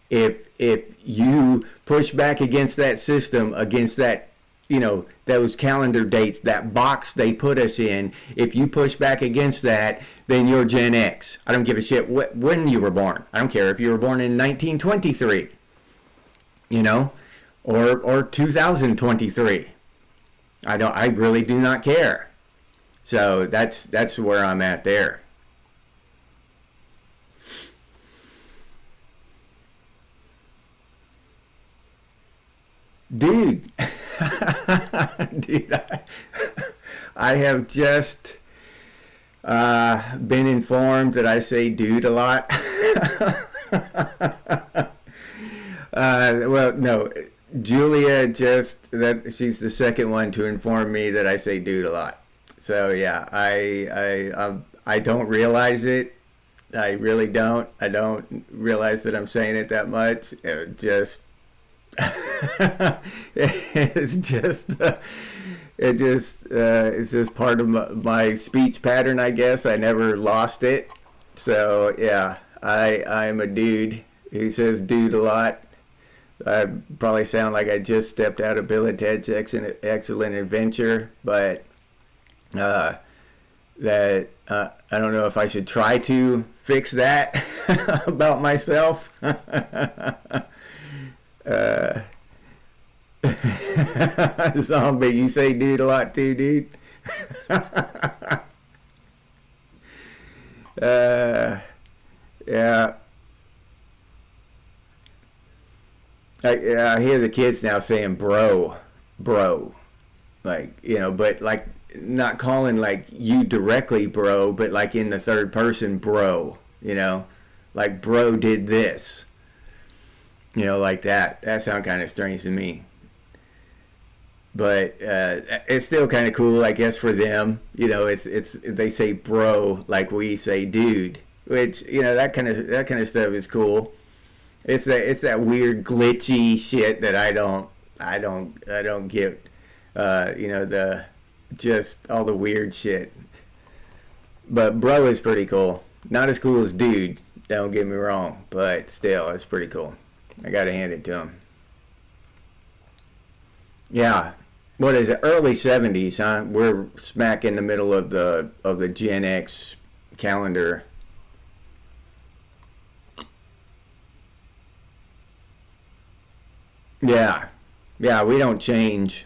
[SPEAKER 1] If you push back against that system, against that, those calendar dates, that box they put us in, if you push back against that, then you're Gen X. I don't give a shit when you were born. I don't care if you were born in 1923, or 2023. I really do not care. So that's where I'm at there. Dude, I have just been informed that I say dude a lot. Well, no, Julia she's the second one to inform me that I say dude a lot. So yeah, I don't realize it. I really don't. I don't realize that I'm saying it that much. It's just part of my speech pattern, I guess. I never lost it. So yeah, I'm a dude who says dude a lot. I probably sound like I just stepped out of Bill and Ted's Excellent Adventure, but I don't know if I should try to fix that about myself. Zombie, you say dude a lot too, dude. Yeah. I hear the kids now saying bro, like, but like not calling like you directly bro, but like in the third person bro, like bro did this. Like that. That sounds kind of strange to me. but it's still kind of cool, I guess, for them. You know, it's they say bro like we say dude, which, you know, that kind of stuff is cool. It's that weird glitchy shit that I don't get. You know, the just all the weird shit. But bro is pretty cool. Not as cool as dude, don't get me wrong, but still, it's pretty cool. I gotta hand it to him. Yeah, what is it? Early '70s, huh? We're smack in the middle of the Gen X calendar. Yeah, yeah, we don't change.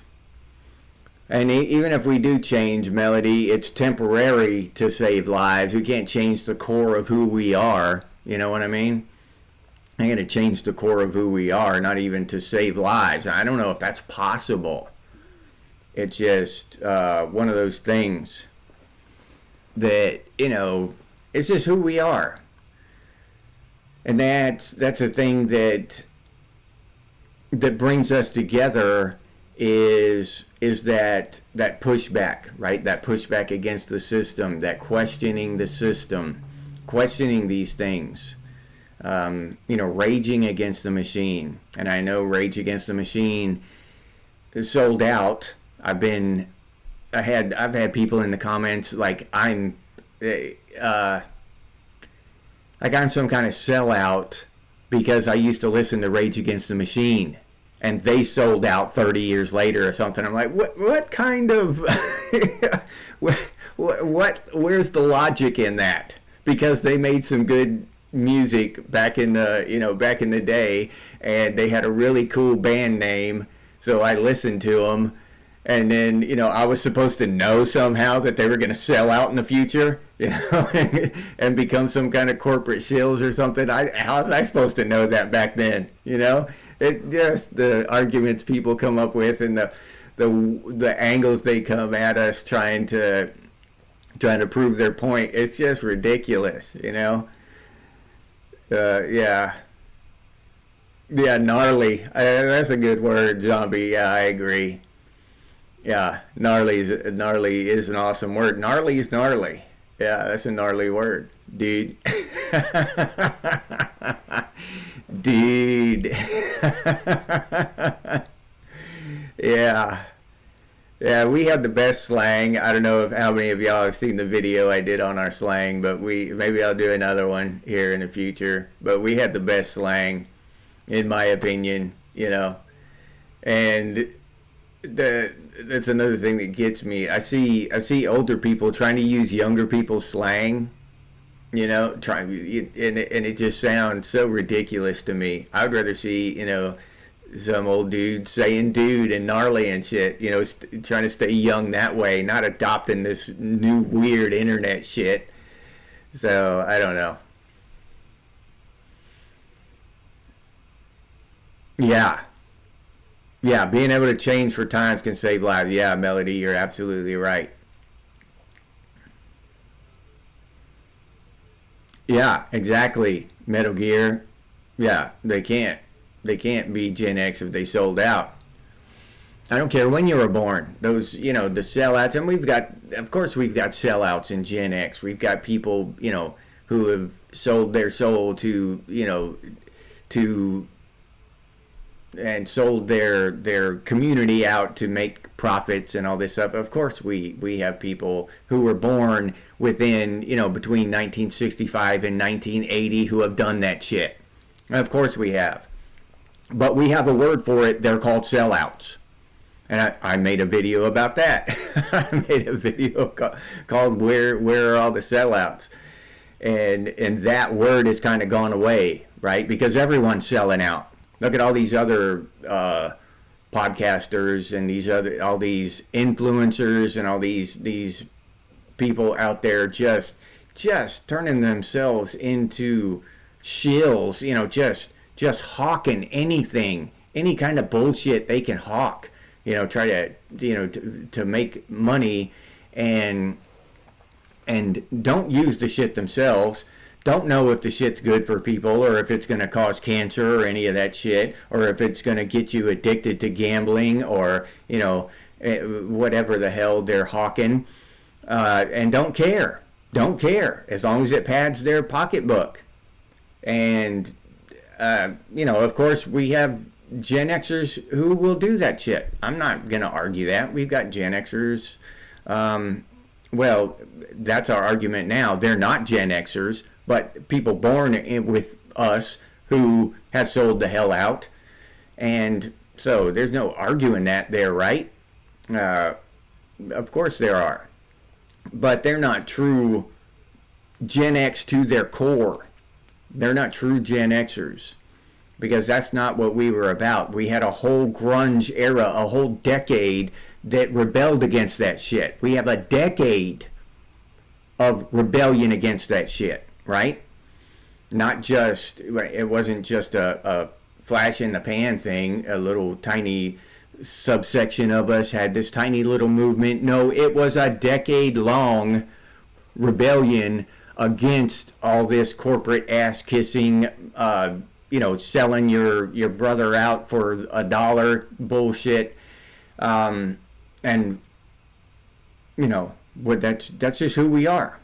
[SPEAKER 1] And even if we do change melody, it's temporary to save lives. We can't change the core of who we are. You know what I mean? I'm going to change the core of who we are, not even to save lives. I don't know if that's possible. It's just one of those things that, you know, it's just who we are. And that's a thing that brings us together is that pushback, right? That pushback against the system, that questioning the system, questioning these things, you know, raging against the machine. And I know Rage Against the Machine is sold out. I've had people in the comments uh, like I'm some kind of sellout because I used to listen to Rage Against the Machine and they sold out 30 years later or something. I'm like, what kind of, where's the logic in that? Because they made some good music back in the day, and they had a really cool band name, so I listened to them. And then, you know, I was supposed to know somehow that they were going to sell out in the future, you know, and become some kind of corporate shills or something. How was I supposed to know that back then, you know? It just the arguments people come up with and the angles they come at us trying to prove their point. It's just ridiculous, you know? Yeah. Yeah, gnarly. That's a good word, zombie. Yeah, I agree. Yeah, gnarly is an awesome word. Gnarly is gnarly. Yeah, that's a gnarly word, dude. Dude. Yeah. Yeah, we have the best slang. I don't know if how many of y'all have seen the video I did on our slang, but maybe I'll do another one here in the future. But we have the best slang, in my opinion, you know. And that's another thing that gets me. I see older people trying to use younger people's slang, you know, and it just sounds so ridiculous to me. I would rather see, you know, some old dude saying dude and gnarly and shit, you know, trying to stay young that way, not adopting this new weird internet shit. So I don't know. Yeah. Yeah, being able to change for times can save lives. Yeah, Melody, you're absolutely right. Yeah, exactly. Metal Gear. Yeah, they can't. They can't be Gen X if they sold out. I don't care when you were born. Those, you know, the sellouts, and of course, we've got sellouts in Gen X. We've got people, you know, who have sold their soul to, you know, to and sold their community out to make profits and all this stuff. Of course, we have people who were born within, you know, between 1965 and 1980 who have done that shit. Of course we have. But we have a word for it. They're called sellouts. And I made a video about that. I made a video called Where Are All the Sellouts? And that word has kind of gone away, right? Because everyone's selling out. Look at all these other podcasters and all these influencers and all these people out there just turning themselves into shills, you know, just hawking anything, any kind of bullshit they can hawk, you know, try to, you know, to make money and don't use the shit themselves. don't know if the shit's good for people, or if it's going to cause cancer or any of that shit, or if it's going to get you addicted to gambling, or, whatever the hell they're hawking, and don't care. Don't care as long as it pads their pocketbook. And, of course, we have Gen Xers who will do that shit. I'm not going to argue that. We've got Gen Xers. Well, that's our argument now. They're not Gen Xers, but people born with us who have sold the hell out. And so there's no arguing that there, right? Of course there are. But they're not true Gen X to their core. They're not true Gen Xers. Because that's not what we were about. We had a whole grunge era, a whole decade that rebelled against that shit. We have a decade of rebellion against that shit, right? Not just, it wasn't just a flash in the pan thing, a little tiny subsection of us had this tiny little movement. No, it was a decade-long rebellion against all this corporate ass-kissing, selling your brother out for $1 bullshit. That's just who we are.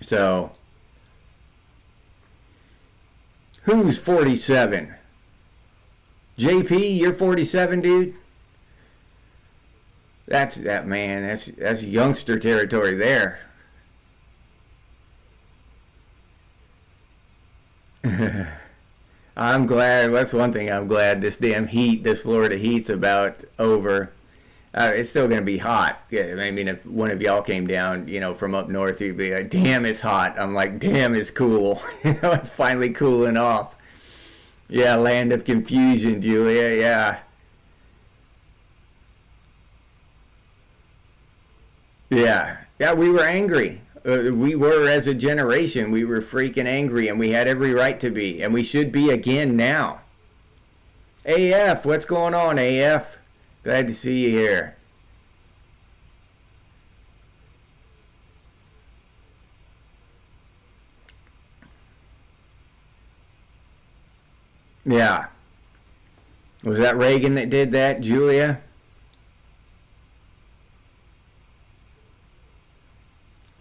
[SPEAKER 1] So, who's 47? JP, you're 47, dude? That's youngster territory there. I'm glad. That's one thing I'm glad this Florida heat's about over. It's still going to be hot. Yeah, I mean, if one of y'all came down, from up north, you'd be like, damn, it's hot. I'm like, damn, it's cool. It's finally cooling off. Yeah, land of confusion, Julia, yeah. Yeah, we were angry. We were, as a generation, we were freaking angry, and we had every right to be, and we should be again now. AF, what's going on, AF? Glad to see you here. Yeah. Was that Reagan that did that, Julia?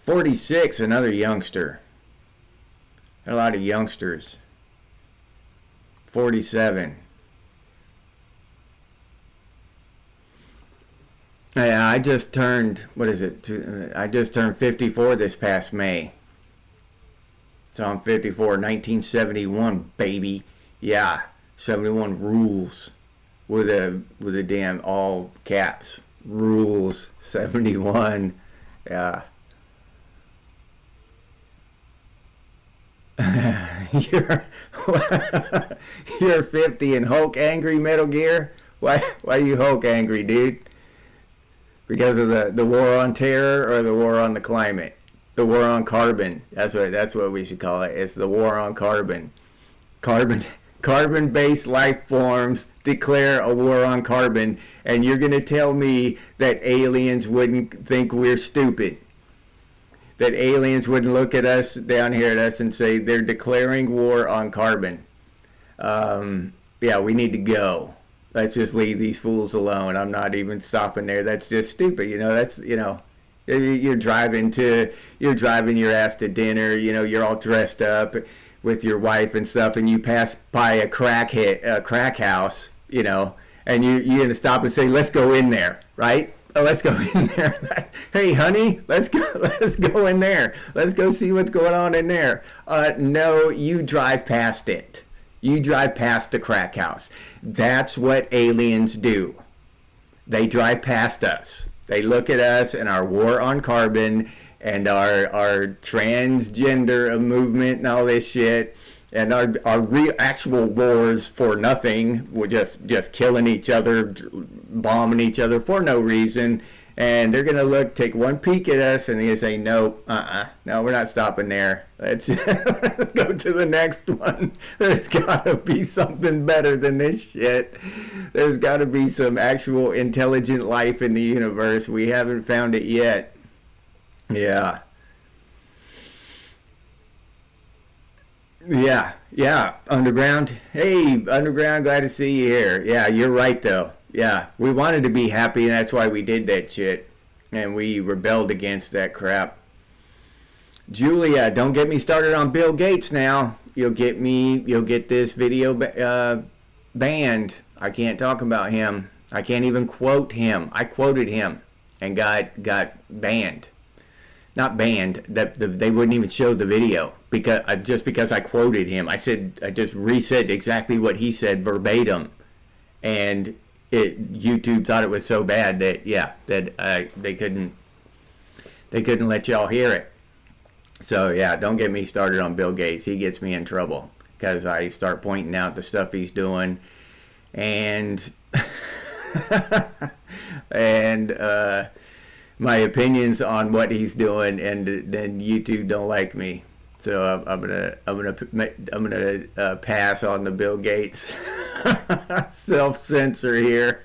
[SPEAKER 1] 46, another youngster. A lot of youngsters. 47. Yeah, I just turned, I just turned 54 this past May. So I'm 54, 1971, baby. Yeah, 71 rules with a damn all caps. Rules 71. Yeah. You're 50 and Hulk angry, Metal Gear? Why you Hulk angry, dude? Because of the war on terror or the war on the climate? The war on carbon. That's what we should call it. It's the war on carbon. Carbon-based life forms declare a war on carbon, and you're going to tell me that aliens wouldn't think we're stupid? That aliens wouldn't look at us, down here at us, and say they're declaring war on carbon? Yeah, we need to go. Let's just leave these fools alone. I'm not even stopping there. That's just stupid. You're driving your ass to dinner. You're all dressed up with your wife and stuff, and you pass by a crack house, and you're gonna stop and say, "Let's go in there," right? Oh, let's go in there. Hey, honey, let's go in there. Let's go see what's going on in there. No, you drive past it. You drive past the crack house. That's what aliens do. They drive past us. They look at us and our war on carbon and our transgender movement and all this shit, and our actual wars for nothing. We're just killing each other, bombing each other for no reason. And they're gonna take one peek at us, and they're gonna say, no, we're not stopping there. Let's go to the next one. There's gotta be something better than this shit. There's gotta be some actual intelligent life in the universe. We haven't found it yet. Yeah. Yeah, Underground. Hey, Underground, glad to see you here. Yeah, you're right though. Yeah, we wanted to be happy, and that's why we did that shit, and we rebelled against that crap. Julia, don't get me started on Bill Gates now. You'll get this video banned. I can't talk about him. I can't even quote him. I quoted him and got banned. Not banned. They wouldn't even show the video because I quoted him. I just resaid exactly what he said verbatim, and YouTube thought it was so bad that they couldn't let y'all hear it. So yeah, don't get me started on Bill Gates. He gets me in trouble because I start pointing out the stuff he's doing, and and my opinions on what he's doing, and then YouTube don't like me. So I'm gonna pass on the Bill Gates self-censor here.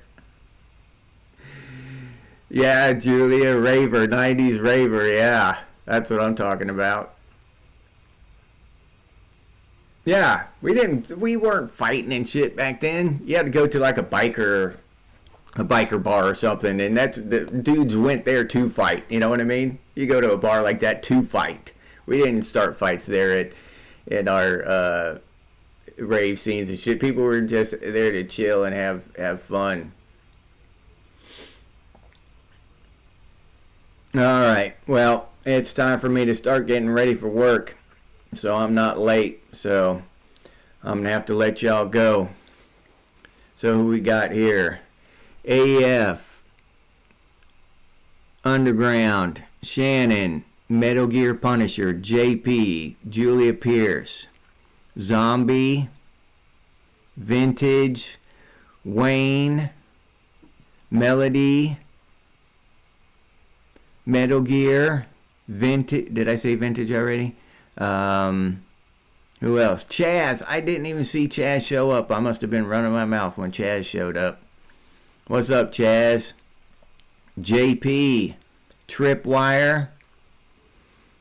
[SPEAKER 1] Yeah, Julia, raver, 90s raver, yeah. That's what I'm talking about. Yeah, we weren't fighting and shit back then. You had to go to like a biker bar or something, and the dudes went there to fight. You know what I mean? You go to a bar like that to fight. We didn't start fights there at our rave scenes and shit. People were just there to chill and have fun. All right, well, it's time for me to start getting ready for work, so I'm not late. So I'm gonna have to let y'all go. So who we got here? AF, Underground, Shannon, Metal Gear Punisher, JP, Julia Pierce, Zombie, Vintage, Wayne, Melody, Metal Gear, Vintage. Did I say Vintage already? Who else? Chaz. I didn't even see Chaz show up. I must have been running my mouth when Chaz showed up. What's up, Chaz? JP, Tripwire,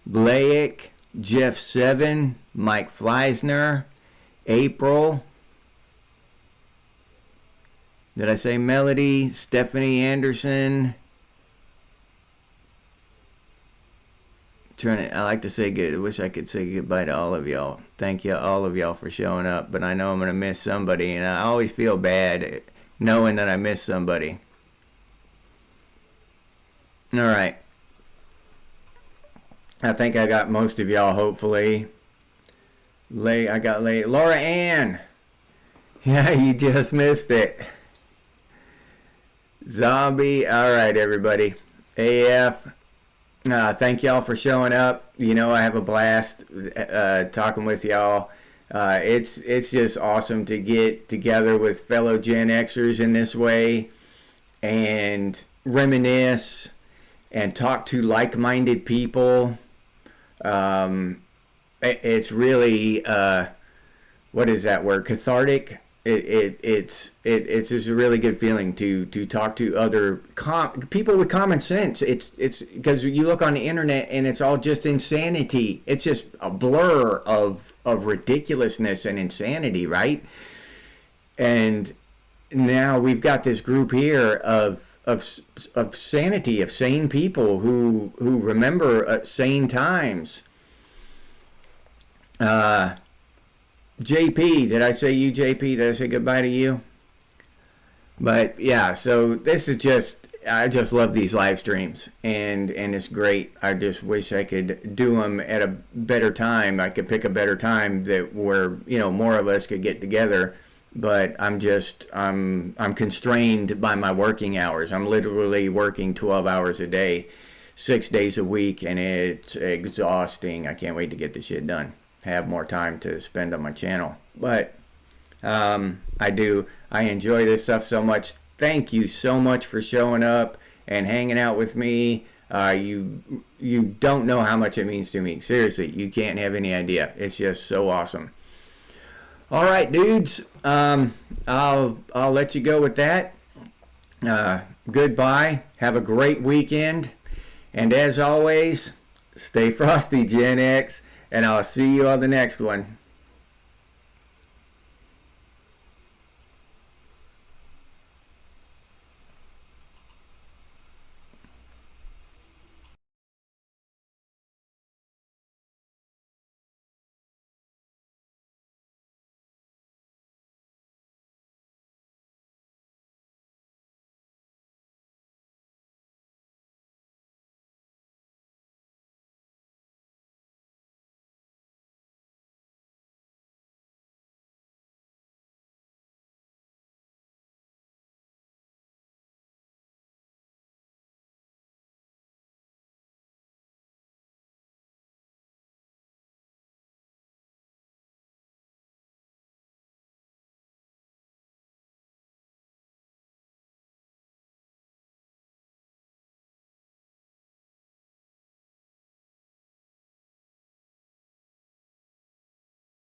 [SPEAKER 1] Blaic, Jeff 7, Mike Fleisner, April. Did I say Melody? Stephanie Anderson. I like to say good. I wish I could say goodbye to all of y'all. Thank you, all of y'all, for showing up. But I know I'm gonna miss somebody, and I always feel bad knowing that I miss somebody. All right. I think I got most of y'all. Hopefully. I got late. Laura Ann. Yeah, you just missed it. Zombie. All right, everybody. AF. Thank y'all for showing up. You know, I have a blast talking with y'all. It's just awesome to get together with fellow Gen Xers in this way and reminisce and talk to like-minded people. It's really what is that word? Cathartic. It's just a really good feeling to talk to other people with common sense. It's because you look on the internet and it's all just insanity. It's just a blur of ridiculousness and insanity, right? And now we've got this group here of sanity, of sane people who remember sane times. JP, did I say you, JP? Did I say goodbye to you? But yeah, so this is I just love these live streams, and it's great. I just wish I could do them at a better time. I could pick a better time where more of us could get together. But I'm constrained by my working hours. I'm literally working 12 hours a day, 6 days a week, and it's exhausting. I can't wait to get this shit done. Have more time to spend on my channel. But I enjoy this stuff so much. Thank you so much for showing up and hanging out with me. You don't know how much it means to me. Seriously, you can't have any idea. It's just so awesome. All right, dudes. I'll let you go with that. Goodbye. Have a great weekend. And as always, stay frosty, Gen X. And I'll see you on the next one.